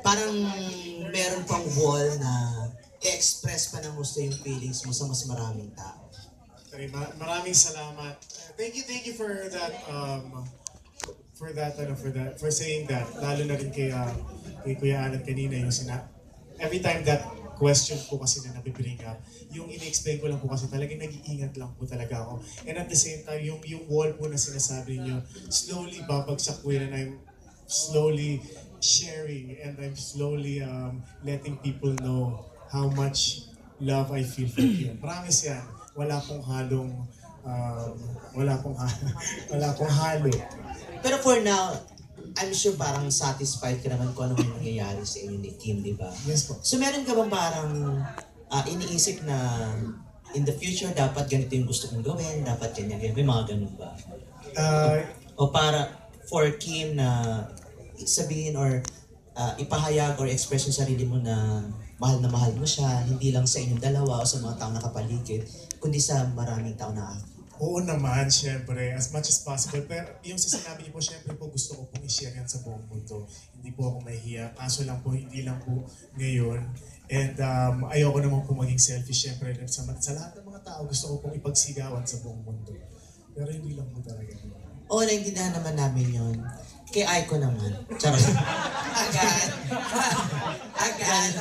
parang meron pang wall na i-express pa ng gusto yung feelings mo sa mas maraming tao. Okay, maraming salamat. Thank you for saying that. Lalo na rin kay Kuya Alan kanina yung every time that question po kasi na nabibring up, yung ini-explain ko lang po kasi talagang nag-iingat lang po talaga ako. And at the same time, yung wall po na sinasabi niyo, slowly babagsak po yun and I'm slowly sharing and I'm slowly letting people know how much love I feel for you. Promise yan, wala pong halong, wala pong, wala pong halo. Pero for now, I'm sure parang satisfied ka naman kung ano yung nangyayari sa inyo ni Kim, di ba? Yes po. So meron ka bang parang iniisip na in the future dapat ganito yung gusto kong gawin, dapat ganyan, may mga ganun ba? O para for Kim na sabihin or ipahayag or express yung sarili mo na mahal mo siya, hindi lang sa inyong dalawa o sa mga taong nakapaligid, kundi sa maraming tao na Oo naman, syempre, as much as possible. Pero yung sa sinabi niyo po, syempre po gusto ko pong i-share yan sa buong mundo. Hindi po ako mahihiya. Kaso lang po, hindi lang po ngayon. And ayoko naman po maging selfish, syempre. Sa lahat ng mga tao, gusto ko pong ipagsigawan sa buong mundo. Pero hindi lang po talaga. Oo, naintindihan naman namin yun. Kay Aiko naman. Charot. Agad. Agad.